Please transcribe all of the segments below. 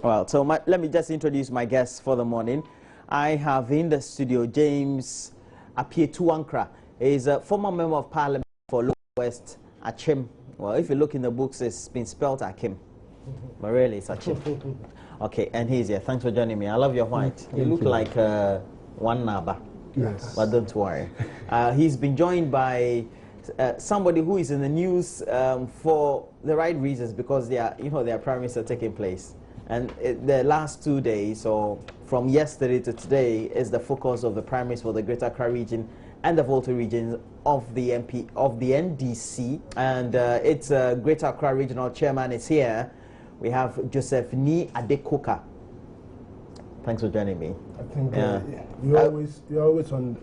Well, so let me just introduce my guests for the morning. I have in the studio James Apietuankra. He is a former member of parliament for Lower West Achim. Well, if you look in the books, it's been spelled Achim, but really it's Achim. Okay, and he's here. Thanks for joining me. I love your white. You look like one Naba. Yes. But don't worry. He's been joined by somebody who is in the news for the right reasons, because their primaries are taking place. And the last 2 days, or from yesterday to today, is the focus of the primaries for the Greater Accra region and the Volta region of the NDC. And its Greater Accra regional chairman is here. We have Joseph Ni Ade Coker. Thanks for joining me. I think you're always on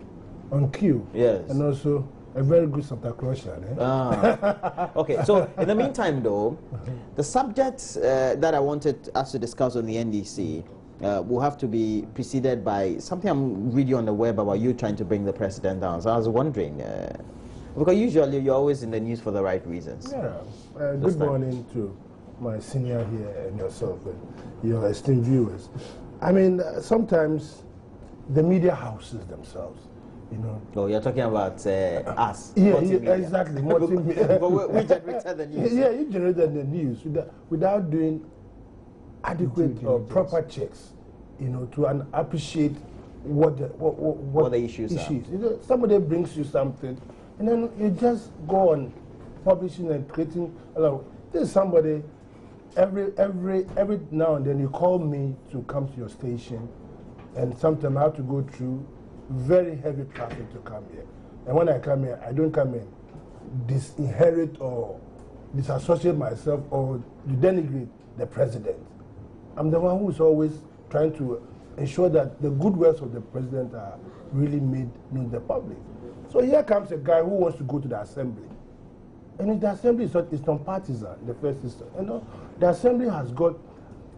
cue. Yes. And also a very good Santa Clausian. Okay, so in the meantime, though, the subject that I wanted us to discuss on the NDC will have to be preceded by something I'm reading on the web about you trying to bring the president down. So I was wondering, because usually you're always in the news for the right reasons. Yeah. Good morning to my senior here and yourself and your esteemed viewers. I mean, sometimes the media houses themselves. Oh, you're talking about us. Yeah, exactly. But we generated the news. Yeah, you generated the news without doing adequate or proper checks, to appreciate what the issues are. Somebody brings you something, and then you just go on publishing and creating. There's somebody every now and then you call me to come to your station, and sometimes I have to go through very heavy traffic to come here. And when I come here, I don't come in disinherit or disassociate myself or denigrate the president. I'm the one who's always trying to ensure that the good works of the president are really made known to the public. So here comes a guy who wants to go to the assembly. And the assembly is non-partisan, the first system. The assembly has got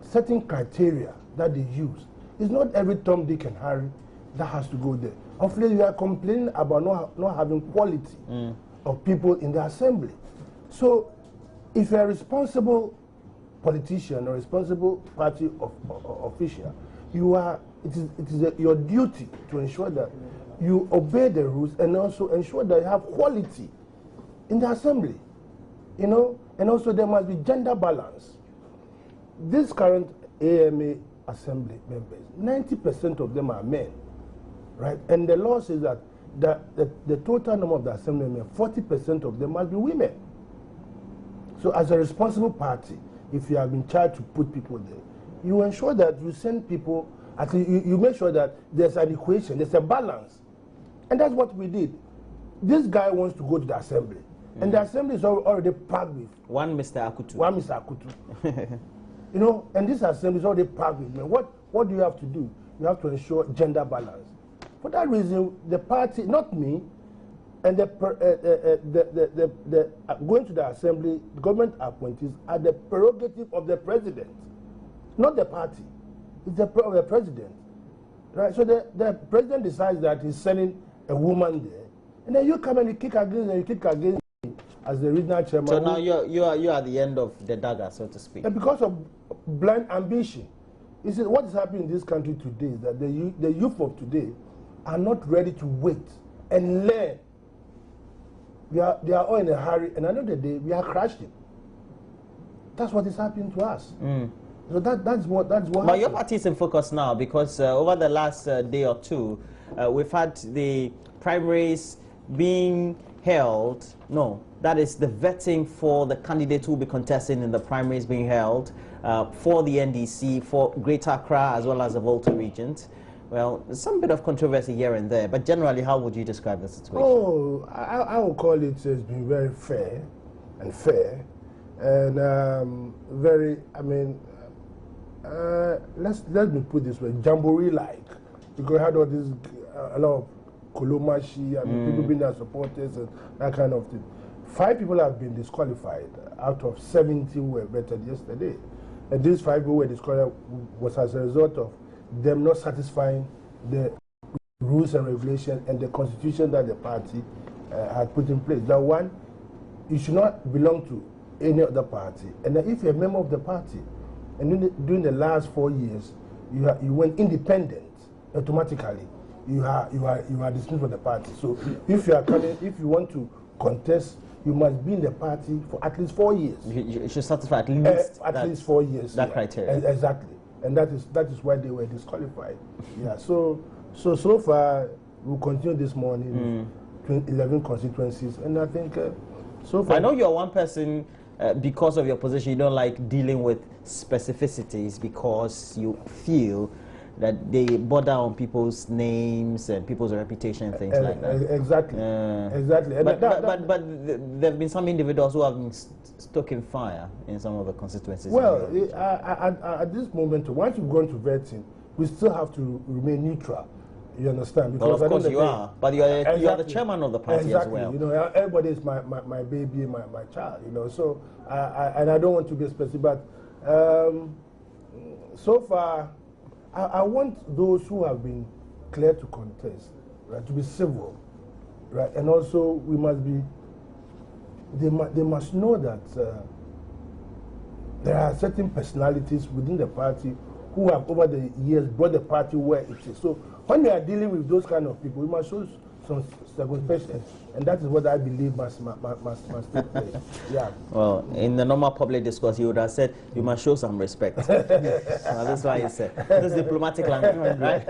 certain criteria that they use. It's not every Tom, Dick, and Harry that has to go there. Of late, we are complaining about not having quality of people in the assembly. So, if you're a responsible politician or responsible party official, it is your duty to ensure that you obey the rules and also ensure that you have quality in the assembly. And also there must be gender balance. This current AMA assembly members, 90% of them are men. Right? And the law says that the total number of the assembly members, 40% of them must be women. So as a responsible party, if you have been charged to put people there, you ensure that you send people, you make sure that there's an equation, there's a balance. And that's what we did. This guy wants to go to the assembly. And the assembly is already packed with one Mr. Akutu. And this assembly is already packed with men. What do you have to do? You have to ensure gender balance. For that reason, the party, not me, and going to the assembly, the government appointees are the prerogative of the president, not the party. It's the president, right? So the president decides that he's sending a woman there, and then you come and you kick against me as the regional chairman. So now you are at the end of the dagger, so to speak. And because of blind ambition, you see what is happening in this country today is that the youth of today are not ready to wait and learn. They are all in a hurry, and at the end of the day, we are crashing. That's what is happening to us. So that's what. But happened. Your party is in focus now because over the last day or two, we've had the primaries being held. No, that is the vetting for the candidates who will be contesting in the primaries being held for the NDC, for Greater Accra as well as the Volta regions. Well, there's some bit of controversy here and there, but generally, how would you describe the situation? Oh, I would call it has been very fair, and very. I mean, let me put this way, jamboree-like, because we had all this a lot of kolomashi, people being their supporters and that kind of thing. 5 people have been disqualified out of 70 who were vetted yesterday, and these 5 who were disqualified was as a result of them not satisfying the rules and regulations and the constitution that the party had put in place. That one, you should not belong to any other party. And if you're a member of the party, and during the last 4 years, you went independent automatically. You are dismissed from the party. So if you want to contest, you must be in the party for at least 4 years. You should satisfy at least 4 years. That criteria. Exactly, and that is why they were disqualified. Yeah. So far we'll continue this morning. 11 constituencies, and I think so far. I know you're one person. Because of your position, you don't like dealing with specificities because you feel that they bother on people's names and people's reputation and things like that. Exactly. Exactly. But there have been some individuals who have been stoking fire in some of the constituencies. Well, at this moment, once you've gone to vetting, we still have to remain neutral. You understand? Because of course you are, but you are the chairman of the party as well. You know, everybody is my baby, my child. You know, so and I don't want to be specific, but so far, I want those who have been cleared to contest, right, to be civil, right, and also we must be. They must know that there are certain personalities within the party who have over the years brought the party where it is. So when we are dealing with those kind of people, we must show some circumspection, and that is what I believe must take place. Yeah. Well, in the normal public discourse, you would have said you must show some respect. That's why you said this diplomatic language, right?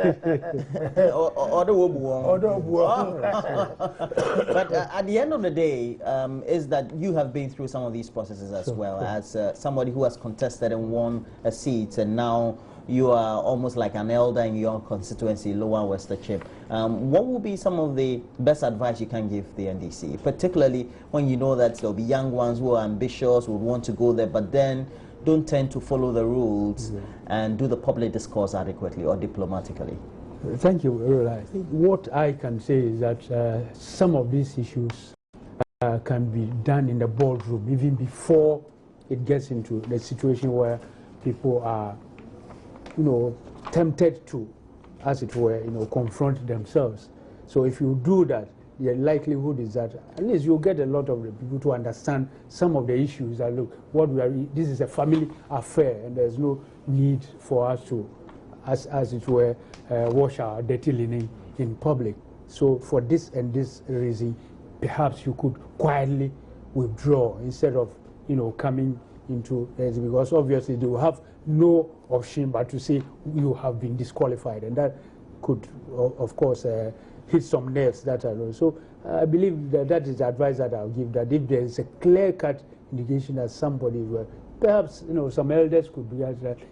But at the end of the day, is that you have been through some of these processes as well as somebody who has contested and won a seat, and now you are almost like an elder in your constituency, Lower West Chip. What will be some of the best advice you can give the NDC, particularly when you know that there'll be young ones who are ambitious, would want to go there, but then don't tend to follow the rules and do the public discourse adequately or diplomatically? Thank you, Rola. I think what I can say is that some of these issues can be done in the boardroom, even before it gets into the situation where people are tempted to, as it were, confront themselves. So if you do that, the likelihood is that at least you'll get a lot of the people to understand some of the issues that, look, this is a family affair, and there's no need for us to, as it were, wash our dirty linen in public. So for this and this reason, perhaps you could quietly withdraw instead of, coming into it, because obviously they will have no option but to say you have been disqualified, and that could, of course, hit some nerves that are low. So I believe that is the advice that I'll give, that if there is a clear-cut indication that somebody will, perhaps some elders could be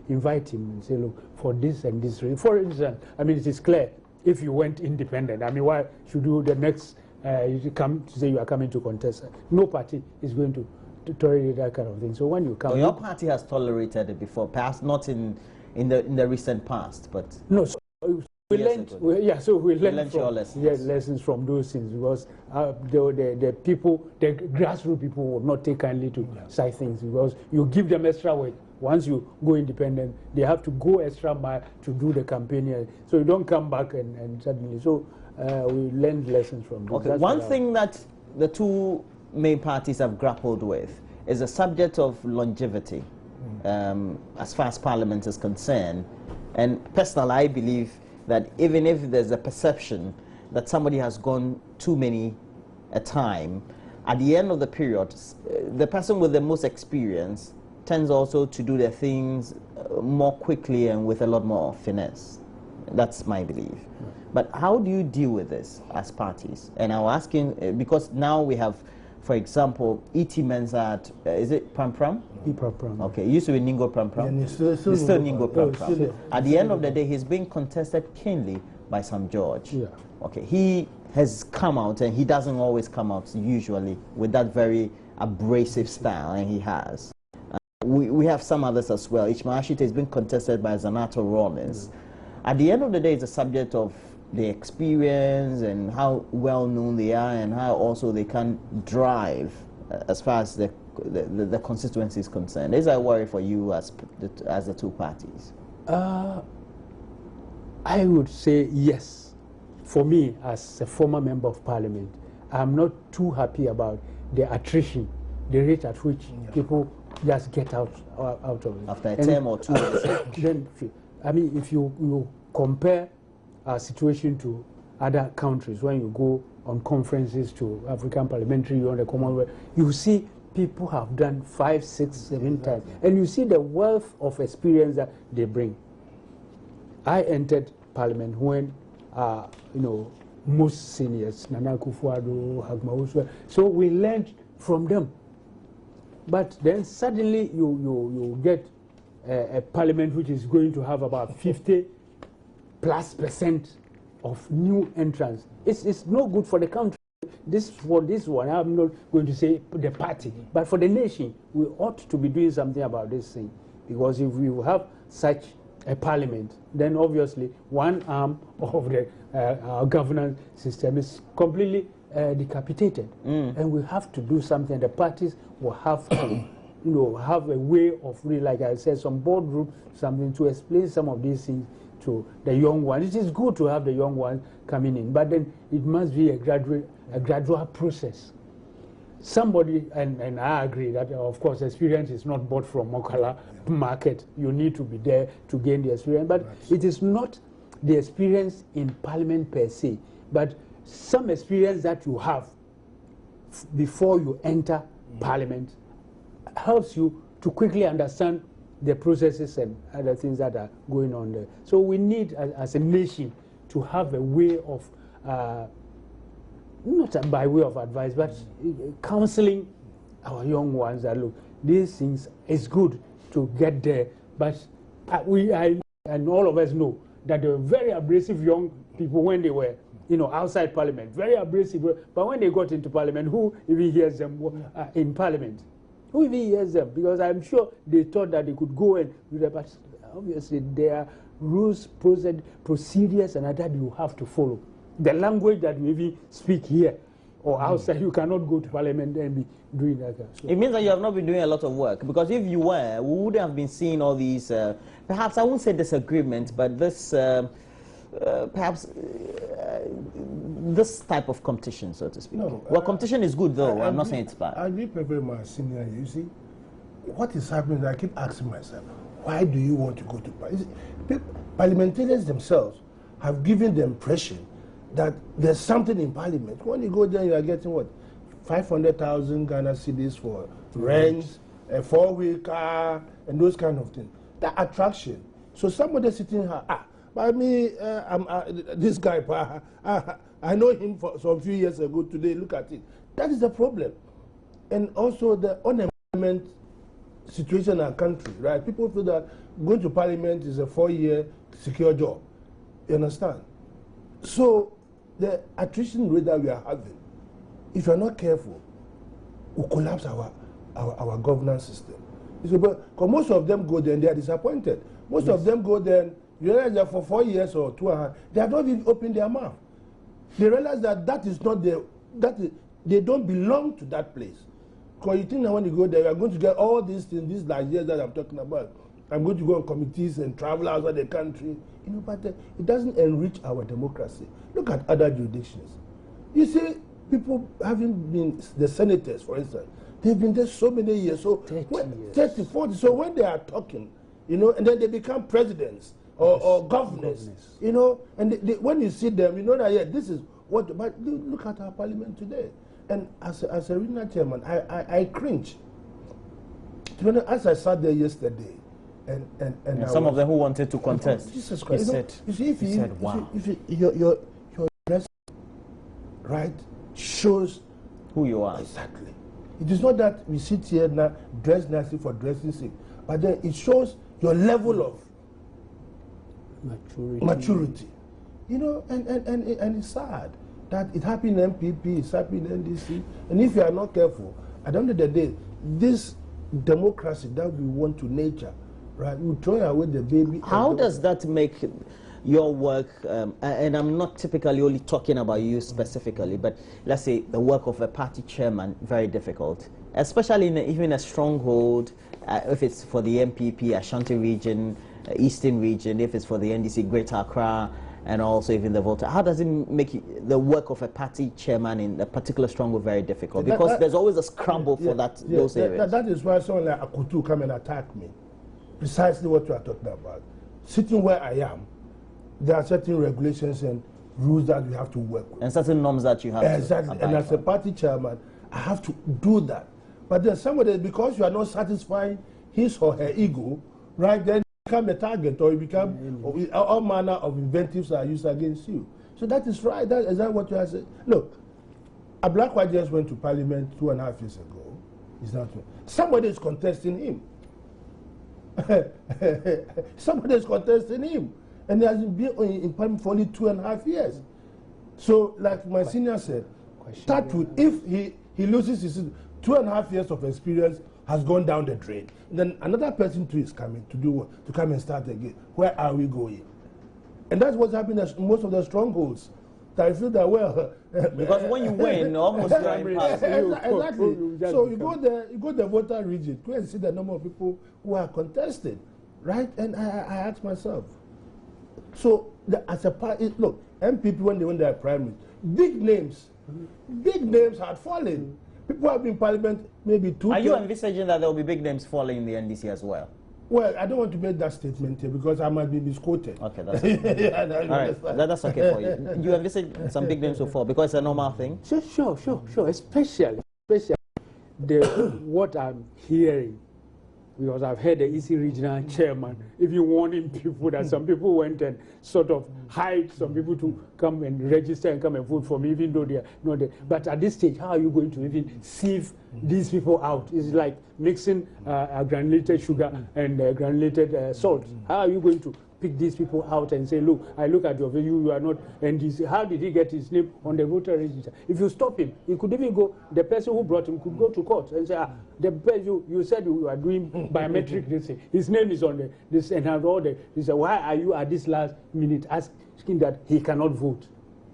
invite him and say, look, for this and this reason. For instance, I mean, it is clear if you went independent, I mean, why should you the next you come to say you are coming to contest? No party is going to tolerate that kind of thing. So when you come, well, your party has tolerated it before, perhaps not in the recent past, but no. So we learned, so we learned your lessons. Lessons from those things, because the people, the grassroots people, will not take kindly to such things, because you give them extra weight. Once you go independent, they have to go extra mile to do the campaign, so you don't come back and suddenly. So we learned lessons from this. Okay, one thing that the two main parties have grappled with is the subject of longevity as far as Parliament is concerned. And personally, I believe that even if there's a perception that somebody has gone too many a time, at the end of the period, the person with the most experience tends also to do their things more quickly and with a lot more finesse. That's my belief. But how do you deal with this as parties? And I'm asking, because now we have, for example, E.T. Mensah, is it Pram Pram? Pram. Okay, it used to be Ningo Pram Pram. He's still Ningo Pram Pram. At the end of the day, he's being contested keenly by Sam George. Yeah. Okay, he has come out, and he doesn't always come out usually with that very abrasive style, and he has. We have some others as well. Ishmael Ashite has been contested by Zanato Rollins. At the end of the day, it's a subject of the experience and how well known they are, and how also they can drive as far as the constituency is concerned. Is that a worry for you as the two parties? I would say yes. For me, as a former member of Parliament, I'm not too happy about the attrition, the rate at which people just get out of it. After a term or two. Then, I mean, if you compare our situation to other countries, when you go on conferences to African Parliamentary Union, the Commonwealth, you see people have done 5, 6, 7 times, and you see the wealth of experience that they bring. I entered Parliament when, most seniors, Nana Akufo-Addo, Hagma, so we learned from them. But then suddenly you get a Parliament which is going to have about 50+% of new entrants. It's no good for the country. This one, I'm not going to say the party, but for the nation, we ought to be doing something about this thing. Because if we have such a parliament, then obviously one arm of the our governance system is completely decapitated, and we have to do something. The parties will have to, have a way of really, like I said, some boardroom, something to explain some of these things to the young ones. It is good to have the young ones coming in, but then it must be a gradual process. Somebody, and I agree that of course experience is not bought from Mokala market. You need to be there to gain the experience, but it is not the experience in Parliament per se, but some experience that you have before you enter Parliament helps you to quickly understand the processes and other things that are going on there. So we need, as a nation, to have a way of, not by way of advice, but counseling our young ones that, look, these things, it's good to get there, but and all of us know that they were very abrasive young people when they were, outside Parliament, very abrasive, but when they got into Parliament, who even hears them in Parliament? Who even hears them? Because I'm sure they thought that they could go and do that, but obviously there are rules, procedures, and that you have to follow. The language that you even speak here or outside, you cannot go to Parliament and be doing that. So it means that you have not been doing a lot of work, because if you were, we wouldn't have been seeing all these, perhaps I won't say disagreements, but this, perhaps this type of competition, so to speak. No, well, competition is good, though. I'm not saying it's bad. I agree very much, senior. You see, what is happening, I keep asking myself, why do you want to go to Parliament? Parliamentarians themselves have given the impression that there's something in Parliament. When you go there, you are getting what? 500,000 Ghana cedis for rents, a 4-wheel car, and those kind of things. The attraction. So somebody sitting here, by me, this guy, I know him for some few years ago. Today, look at it. That is the problem. And also the unemployment situation in our country, right? People feel that going to Parliament is a 4-year secure job. You understand? So the attrition rate that we are having, if you are not careful, will collapse our governance system. Because most of them go there and they are disappointed. Most of them go there and you realize that for 4 years or 2.5, they have not even opened their mouth. They realize that is not they don't belong to that place. Because you think that when you go there, you are going to get all these things, these ideas that I'm talking about. I'm going to go on committees and travel outside the country. But it doesn't enrich our democracy. Look at other jurisdictions. You see, people having been the senators, for instance, they've been there so many years. So 30, 40. So when they are talking, and then they become presidents or governors, and when you see them, you know that, this is what, but look at our Parliament today. And as a regional chairman, I cringe. As I sat there yesterday, and some of them who wanted to contest. Jesus Christ. You see, if your dress, right, shows who you are. Exactly. It is not that we sit here now, dress nicely for dressing sake, but then it shows your level of maturity. And it's sad that it happened in MPP, it's happened in NDC, and if you are not careful, at the end of the day, this democracy that we want to nurture, right, we throw away the baby. How does that make your work, and I'm not typically only talking about you specifically, but let's say the work of a party chairman, very difficult, especially in even a stronghold, if it's for the MPP, Ashanti region, Eastern region, if it's for the NDC, Greater Accra, and also even the voter. How does it make the work of a party chairman in a particular stronghold very difficult? Because there's always a scramble for those areas. That is why someone like Akutu come and attack me. Precisely what you are talking about. Sitting where I am, there are certain regulations and rules that we have to work with. And certain norms that you have exactly. And as a party chairman, I have to do that. But then somebody, because you are not satisfying his or her ego, right, then you become a target, or you become all manner of invectives are used against you. So that is right. Is that what you are saying? Look, a black white just went to parliament 2.5 years ago. Is that true? Somebody is contesting him. Somebody is contesting him. And he has been in parliament for only 2.5 years. So, like my senior said, start with, if he loses his 2.5 years of experience has gone down the drain, then another person too is coming to do what? To come and start again. Where are we going? And that's what's happening at most of the strongholds. That I feel that, well, because when you win, almost exactly. So you go there, you go to the voter region, go and see the number of people who are contested, right? And I ask myself, so as a party, look, MPP when they won their primaries, big names had fallen. People have been in parliament maybe 2 Are you envisaging that there will be big names falling in the NDC as well? Well, I don't want to make that statement here because I might be misquoted. Okay, that's okay. All right, that's okay for you. You envisage some big names will fall because it's a normal thing? Sure. Especially what I'm hearing, because I've heard the EC regional chairman even warning people that some people went and sort of hired some people to come and register and come and vote for me, even though they are not there. But at this stage, how are you going to even sieve these people out? It's like mixing granulated sugar and granulated salt. How are you going to pick these people out and say, look, I look at your video, you are not NDC. How did he get his name on the voter register? If you stop him, he could even go, the person who brought him could go to court and say, the person you said you are doing biometric this thing. His name is on this and have all the, he said, why are you at this last minute asking that he cannot vote?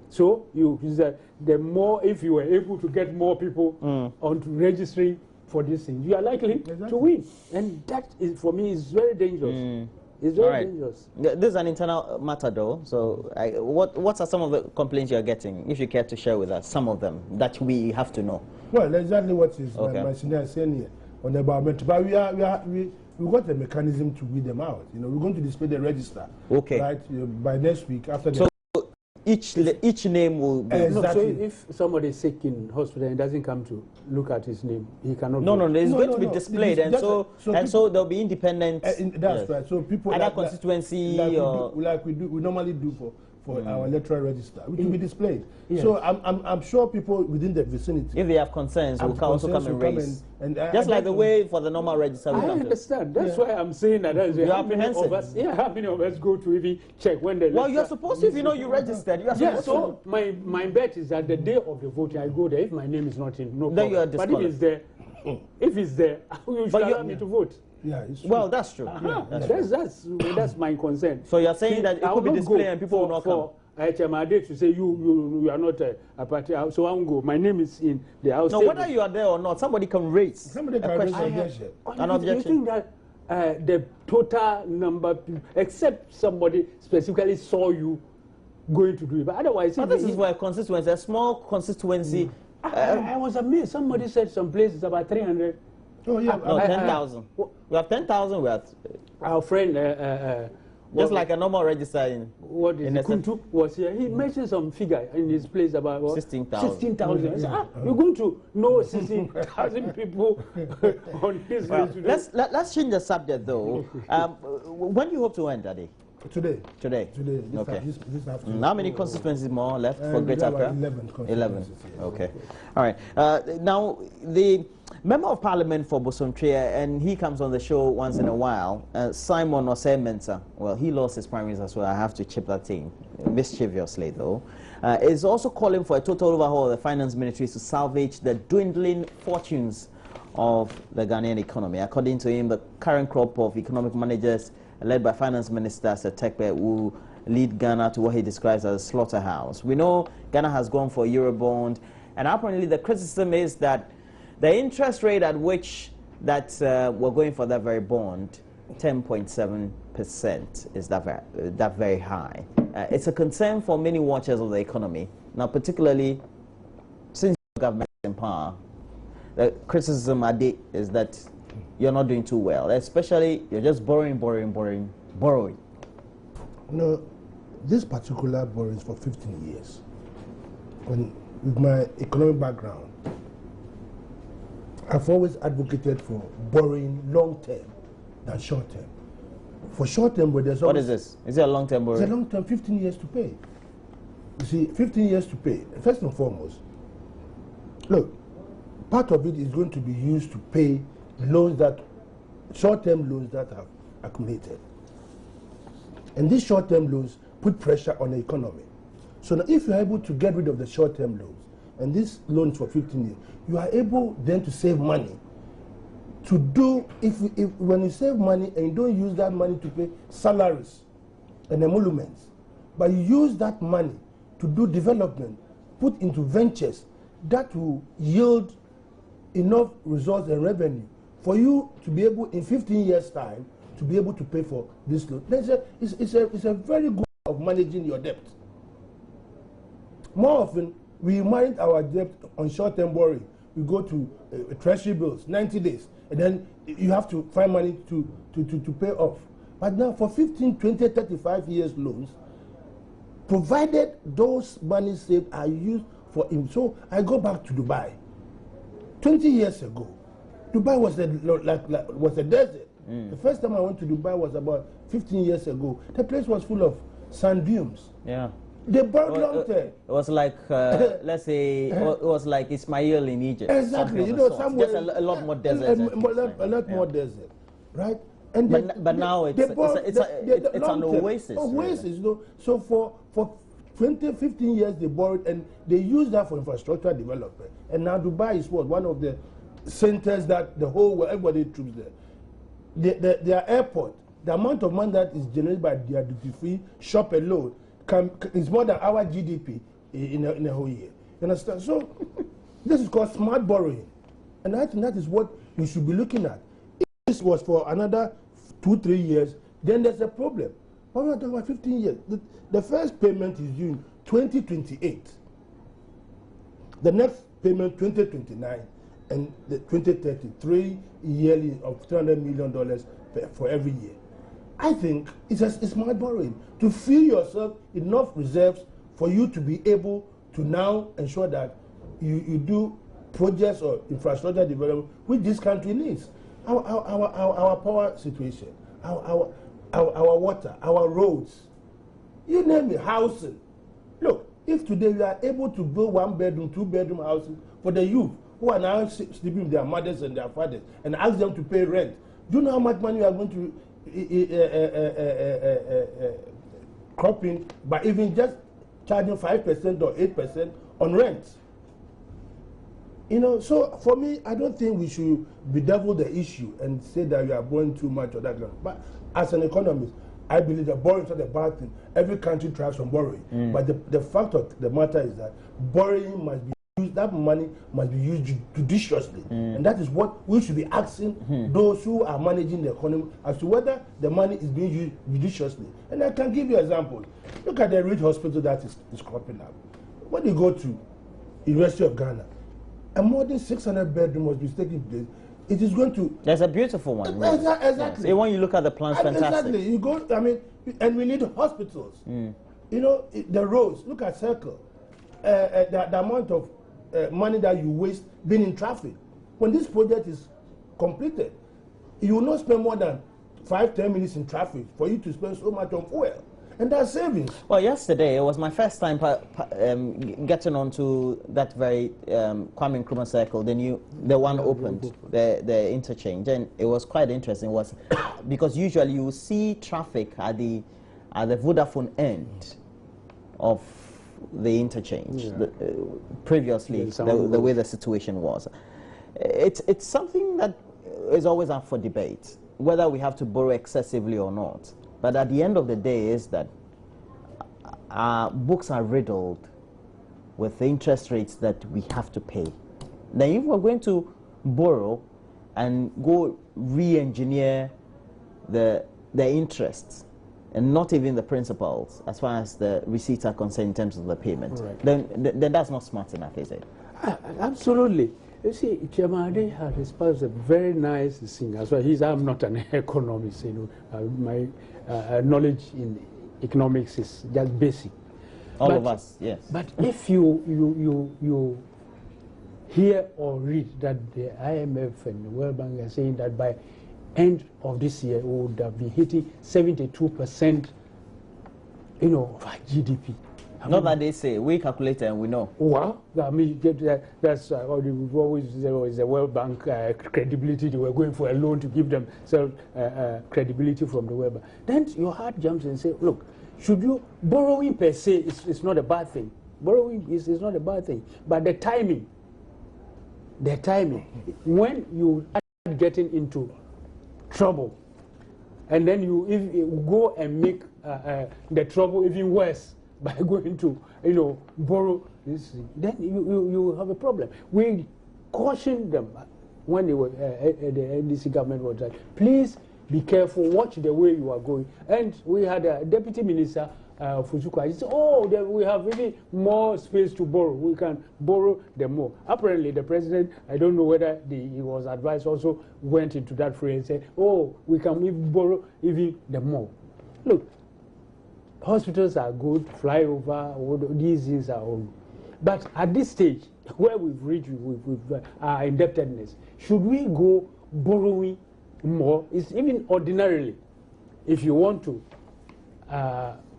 So the more, if you were able to get more people onto registering for this thing, you are likely to win. And that is, for me, is very dangerous. It's very dangerous. This is an internal matter, though. So, what are some of the complaints you are getting? If you care to share with us, some of them that we have to know. Well, exactly what is my senior saying here on the biometric. But we got a mechanism to weed them out. You know, we're going to display the register. Okay. Right by next week after the. Each name will be... Exactly. No, so if somebody is sick in hospital and doesn't come to look at his name, he cannot... No, it's going to be displayed, and so there'll be independent... that's right. So people... Other constituency like we normally do for our electoral register, which will be displayed. Yes. So I'm sure people within the vicinity, if they have concerns, will also come and raise. Just like the way for the normal register. I understand. That's why I'm saying that. You're apprehensive. How many of us go to even check when the... Well, you're supposed to, if you know you registered. You are supposed so my bet is that the day of the voting, I go there. If my name is not in, no then problem. You are but if it's there, you should allow me to vote. Yeah, it's true. Well, that's true. That's my concern. So you're saying that it could be displayed and people will not come. Ade to say you are not a party, so I won't go. My name is in the house. No, whether you are there or not, somebody can raise an objection. An objection. You think that the total number, except somebody specifically saw you going to do it, but otherwise, this is for a constituency, a small constituency. I was amazed. Somebody said some places about 300. Oh yeah, no, 10,000. We have 10,000. We have our friend. Just like a normal register in Kuntu was here. He mentioned some figure in his place about 16,000. 16,000. I said, you're going to know 16,000 people on this list. Let's change the subject though. When do you hope to end, Ade? Today. Okay. This afternoon. How many constituencies more left for Greater Accra? 11. Okay. All right. Now, the Member of Parliament for Bosomtria, and he comes on the show once in a while, Simon Osei-Mensah, well, he lost his primaries as well. I have to chip that in, mischievously though, is also calling for a total overhaul of the finance ministry to salvage the dwindling fortunes of the Ghanaian economy. According to him, the current crop of economic managers led by Finance Minister Setekpe will lead Ghana to what he describes as a slaughterhouse. We know Ghana has gone for a Eurobond, and apparently the criticism is that the interest rate at which we're going for that very bond 10.7% is that very high. It's a concern for many watchers of the economy. Now, particularly since the government is in power, the criticism is that you're not doing too well, especially you're just borrowing. No, this particular borrowing is for 15 years. With my economic background, I've always advocated for borrowing long-term than short-term. For short-term, but there's always... What is this? Is it a long-term borrowing? It's a long-term, 15 years to pay. You see, 15 years to pay. First and foremost, look, part of it is going to be used to pay loans that, short-term loans that have accumulated. And these short-term loans put pressure on the economy. So now if you're able to get rid of the short-term loans, and these loans for 15 years, you are able then to save money to do, if when you save money and you don't use that money to pay salaries and emoluments, but you use that money to do development, put into ventures that will yield enough results and revenue for you to be able, in 15 years' time, to be able to pay for this loan. It's a very good way of managing your debt. More often, we manage our debt on short-term borrowing. We go to treasury bills, 90 days, and then you have to find money to pay off. But now for 15, 20, 35 years loans, provided those money saved are used for him. So I go back to Dubai. 20 years ago, Dubai was a desert. The first time I went to Dubai was about 15 years ago. The place was full of sand dunes. Yeah. They borrowed long term. It was like, let's say, it was like Ismail in Egypt. Exactly. You know, somewhere just a lot more desert. A lot more desert, right? And but now it's an oasis. Oasis, you know. So for 20, 15 years they borrowed, and they used that for infrastructure development. And now Dubai is one of the centers that the whole world, everybody troops there. Their airport, the amount of money that is generated by their duty-free shop alone is more than our GDP in a whole year. You understand? So this is called smart borrowing. And I think that is what we should be looking at. If this was for another 2-3 years, then there's a problem. But we're talking about 15 years. The first payment is due in 2028. The next payment 2029 and the 2033 yearly of $300 million for every year. I think it's smart borrowing to fill yourself enough reserves for you to be able to now ensure that you do projects or infrastructure development which this country needs. Our power situation, our water, our roads, you name it, housing. Look, if today we are able to build 1-bedroom, 2-bedroom houses for the youth who are now sleeping with their mothers and their fathers and ask them to pay rent, do you know how much money you are going to crop in by even just charging 5% or 8% on rent? You know, so for me, I don't think we should bedevil the issue and say that we are borrowing too much or that. But as an economist, I believe that borrowing is not a bad thing. Every country thrives on borrowing. But the fact of the matter is that borrowing must be used, that money must be used judiciously. And that is what we should be asking those who are managing the economy as to whether the money is being used judiciously. And I can give you examples. Look at the rich hospital that is cropping up. When you go to University of Ghana, a more than 600 bedroom must be taking place. It is going to... There's a beautiful one. Really. Exactly. Yes. When you look at the plans, fantastic. Exactly. You go, I mean, and we need hospitals. You know, the roads. Look at Circle. The amount of money that you waste being in traffic. When this project is completed, you will not spend more than 5-10 minutes in traffic for you to spend so much on fuel. And that's savings. Well, yesterday it was my first time getting onto that very Kwame Nkrumah Circle, the one opened, the interchange, and it was quite interesting. It was because usually you see traffic at the Vodafone end of the interchange. Previously, the way the situation was, it's something that is always up for debate, whether we have to borrow excessively or not. But at the end of the day is that our books are riddled with the interest rates that we have to pay. Now, if we're going to borrow and go re-engineer the interests and not even the principals as far as the receipts are concerned in terms of the payment, right, then that's not smart enough, is it? Absolutely. You see, Chairman Ade has espoused a very nice thing. As well, I'm not an economist, my knowledge in economics is just basic. All of us, yes. But if you hear or read that the IMF and the World Bank are saying that by end of this year we would have been hitting 72%, of our GDP. Not that they say, we calculate and we know. Well, I mean, that's we've always said the World Bank credibility. They were going for a loan to give them credibility from the World Bank. Then your heart jumps and say, look, borrowing per se is not a bad thing. Borrowing is not a bad thing. But the timing, when you start getting into trouble, and then you go and make the trouble even worse by going to, borrow this thing, then you have a problem. We cautioned them when they were the NDC government was like, please be careful, watch the way you are going. And we had a deputy minister, Fuzuka. He said, we have really more space to borrow. We can borrow them more. Apparently, the president, I don't know whether he was advised, also went into that phrase and said, we can even borrow even the more. Look, hospitals are good, flyover, these things are all. But at this stage, where we've reached with our indebtedness, should we go borrowing more? It's even ordinarily, if you want to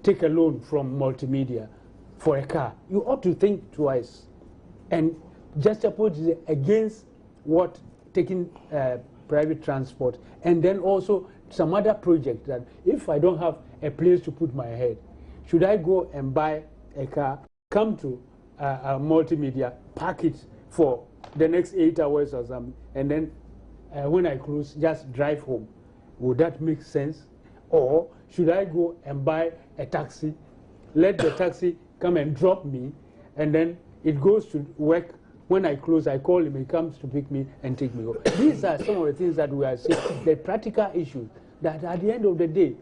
take a loan from multimedia for a car, you ought to think twice and just oppose it against what taking private transport, and then also some other project that if I don't have a place to put my head, should I go and buy a car, come to a multimedia, park it for the next 8 hours or something, and then when I close, just drive home? Would that make sense? Or should I go and buy a taxi, let the taxi come and drop me, and then it goes to work? When I close, I call him, he comes to pick me and take me home. These are some of the things that we are seeing, the practical issues, that at the end of the day,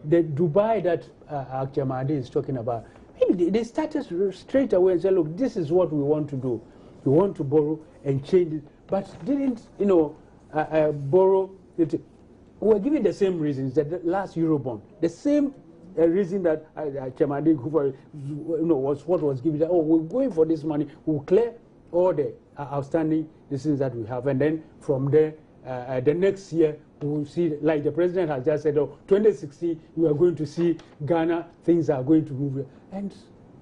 the Dubai that Chairman Ade is talking about, maybe they started straight away and said, look, this is what we want to do. We want to borrow and change it, but didn't, borrow it. We're giving the same reasons that the last Eurobond, the same reason that Chairman Ade Coker, was what was given. We're going for this money, we'll clear all the outstanding decisions that we have, and then from there, the next year we'll see, like the president has just said, 2016 we are going to see Ghana, things are going to move, and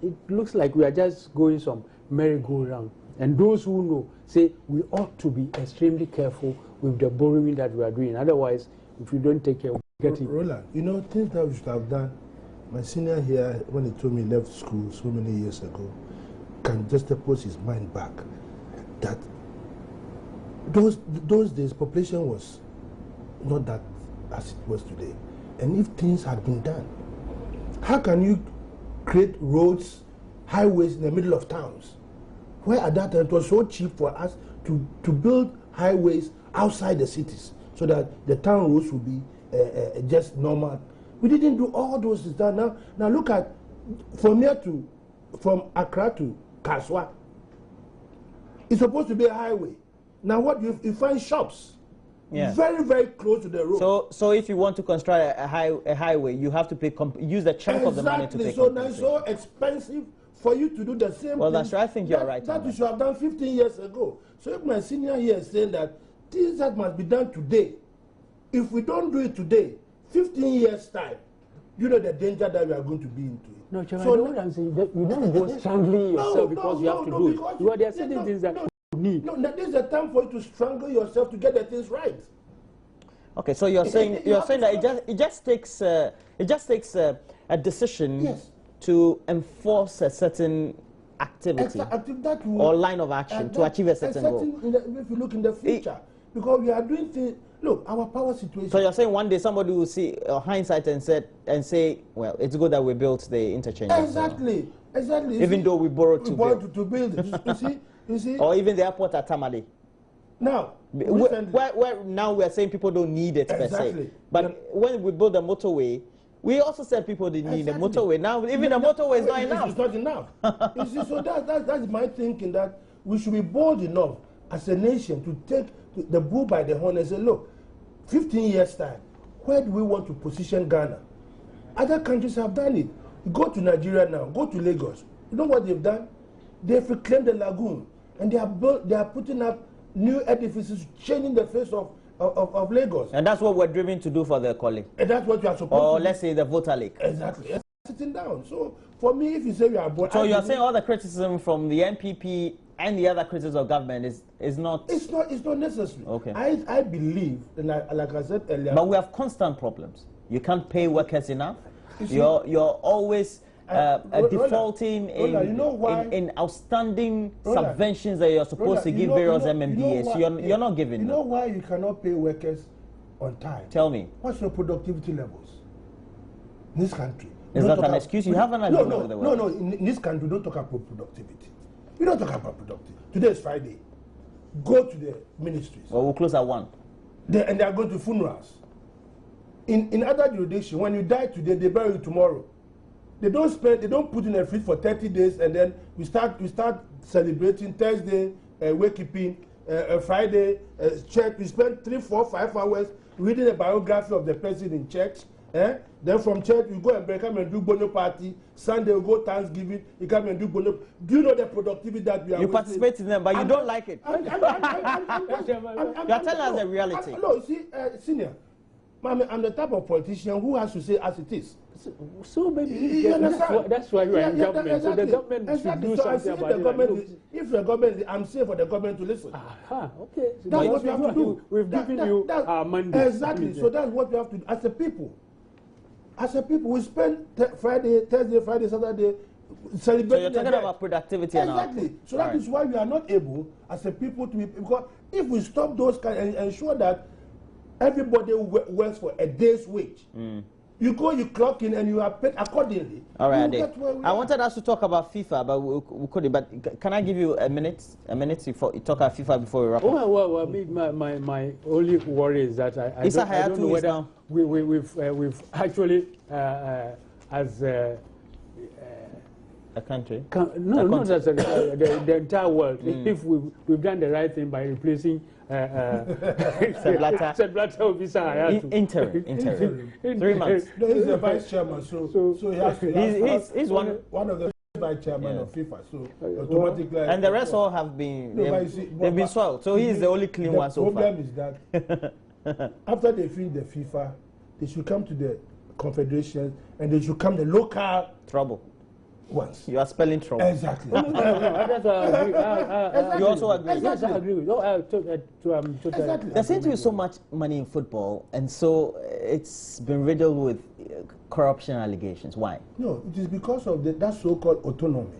it looks like we are just going some merry-go-round. And those who know say we ought to be extremely careful with the borrowing that we are doing. Otherwise, if we don't take care, we'll get it. Roland, things that we should have done. My senior here, when he told me he left school so many years ago, can just put his mind back that those days population was not that as it was today. And if things had been done, how can you create roads, highways in the middle of towns, where at that time it was so cheap for us to build highways outside the cities so that the town roads would be just normal? We didn't do all those things. Now look at from Accra to Kaswa. It's supposed to be a highway. Now what you find shops very, very close to the road. So if you want to construct a highway, you have to use the chunk of the money to pay. So now it's so expensive for you to do the same well, thing. that's right. I think you're right. That you should have done 15 years ago. So if my senior here is saying that things that must be done today, if we don't do it today, 15 years time, you know the danger that we are going to be into. No, Chairman, so what I'm saying, you don't go strangling yourself because you have to do it. There are certain things that you need. No, this is the time for you to strangle yourself to get the things right. Okay, so you're saying that it just takes a decision to enforce a certain activity or line of action to achieve a certain goal. If you look in the future, because we are doing things. Look, our power situation. So you're saying one day somebody will see hindsight and say, well, it's good that we built the interchange. Exactly. Even though we borrowed to build. You see. Or even the airport at Tamale. Now, where now we are saying people don't need it per se. But when we build a motorway, we also said people didn't need a motorway. Now, even the motorway is not enough. It's not enough. You see, so that's my thinking, that we should be bold enough as a nation to take the bull by the horn and say, look, 15 years' time, where do we want to position Ghana? Other countries have done it. Go to Nigeria now, go to Lagos. You know what they've done? They've reclaimed the lagoon, and they are putting up new edifices, changing the face of Lagos. And that's what we're driven to do for the Ekole. And that's what you are supposed to do. Or let's say the Voter Lake. Exactly. Sitting down. So for me, if you say you are bored, so you are saying all the criticism from the NPP and the other critics of government is not. It's not necessary. Okay. I believe, and like I said earlier. But we have constant problems. You can't pay workers enough. You're always defaulting in outstanding subventions that you're supposed to give various MMDAs. You're not giving them. You know why you cannot pay workers on time? Tell me. What's your productivity levels in this country? Is that an excuse? You have an idea over the world. No. In this country, don't talk about productivity. We don't talk about productivity. Today is Friday. Go to the ministries. Well, we'll close at 1. And they are going to funerals. In other jurisdictions, when you die today, they bury you tomorrow. They don't put in a fridge for 30 days, and then we start celebrating Thursday, wakekeeping, Friday, church. We spend 3, 4, 5 hours reading a biography of the person in church. Then from church, we go and come and do bono party. Sunday, we go Thanksgiving, you come and do bono. Do you know the productivity that we are? You participate in them, but you don't like it. You are telling us the reality. No, see, senior, I'm the type of politician who has to say as it is. So many. That's why you are in government. Exactly. So the government should do something about it. If the government, I'm saying for the government to listen. Okay. So that's what we have to do. We've given you our mandate. Exactly. So that's what we have to do as a people. As a people, we spend Thursday, Friday, Saturday celebrating. So you're talking about productivity and exactly. So that is why we are not able, as a people, to be, because if we stop those kind and ensure that everybody works for a day's wage. You go, you clock in, and you are paid accordingly. All right, Ade. I wanted us to talk about FIFA, but we couldn't. But can I give you a minute before you talk about FIFA before we wrap up? Well, my only worry is that I don't know whether we've actually as a country. Not as the entire world. If we've done the right thing by replacing Blatter visa interim 3 months. No, he's the vice chairman, so he has to. He's one of the vice chairman of FIFA. So automatically. And the rest all have been they've been soiled. So he is the only clean one so far. The problem is that after they finish the FIFA, they should come to the confederation and they should come the local trouble. Once. You are spelling trouble. Exactly. That's what I agree. You also agree? Yes, I agree. Exactly. There seems to be so much money in football, and so it's been riddled with corruption allegations. Why? No, it is because of that so-called autonomy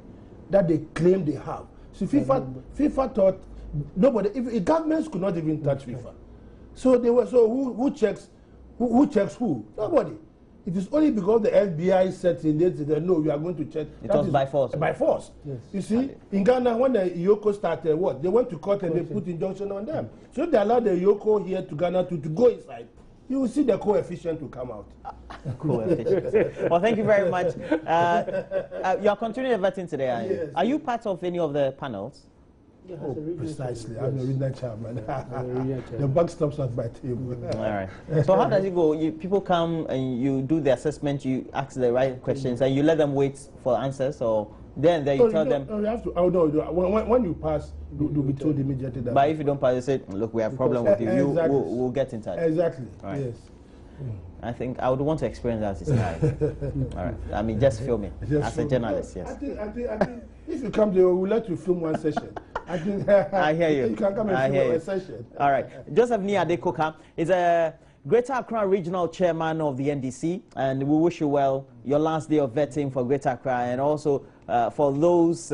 that they claim they have. So FIFA thought nobody, if governments could not even touch FIFA. So they were who checks who? Nobody. It is only because the FBI said in they no, we are going to check. It was by force. By force. Yes. You see, in Ghana, when the Yoko started, they went to court and they put injunction on them. So they allowed the Yoko here to Ghana to go inside. You will see the coefficient to come out. Coefficient. Well, thank you very much. You are continuing the vetting today, are you? Yes. Are you part of any of the panels? Yeah, precisely. I'm the regional chairman. The buck stops at my table. All right. So how does it go? People come and you do the assessment, you ask the right questions, and you let them wait for answers, or then you tell them. No, you have to. Oh no! When you pass, you'll be told immediately. That but if you don't pass, you say, "Look, we have a problem with you. Exactly. We'll get in touch." Exactly. Right. Yes. I think I would want to experience that this time. All right. I mean, just film it as a journalist. Yes. I think if you come there, we'll let you film one session. I think. I hear you. You can come and film a session. All right. Joseph Ade Coker is a Greater Accra Regional Chairman of the NDC, and we wish you well your last day of vetting for Greater Accra, and also for those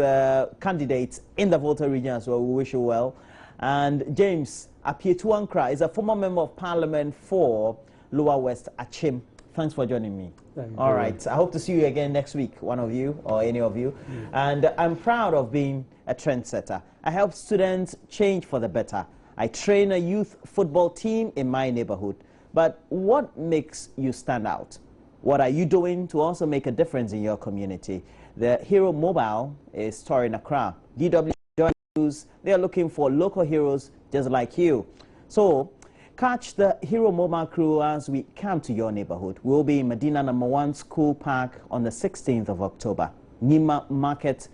candidates in the Volta region as well. We wish you well. And James Apietuankra is a former Member of Parliament for Lower West Achim. Thanks for joining me. All right. I hope to see you again next week, one of you or any of you. And I'm proud of being a trendsetter. I help students change for the better. I train a youth football team in my neighborhood. But what makes you stand out? What are you doing to also make a difference in your community? The Hero Mobile is touring Accra. DW News, they are looking for local heroes just like you. So catch the Hero Mobile crew as we come to your neighborhood. We'll be in Medina No. 1 School Park on the 16th of October. Nima Market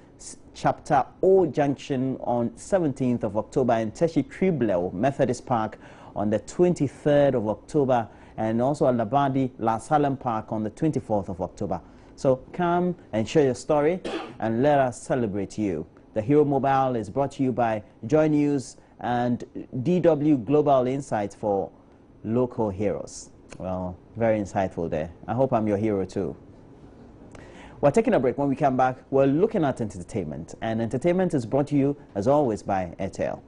Chapter O Junction on 17th of October, and Teshi Tribleo Methodist Park on the 23rd of October, and also at Labadi La Salem Park on the 24th of October. So come and share your story and let us celebrate you. The Hero Mobile is brought to you by Joy News and DW Global Insights for local heroes. Well, very insightful there. I hope I'm your hero too. We're taking a break. When we come back, we're looking at entertainment. And entertainment is brought to you, as always, by Airtel.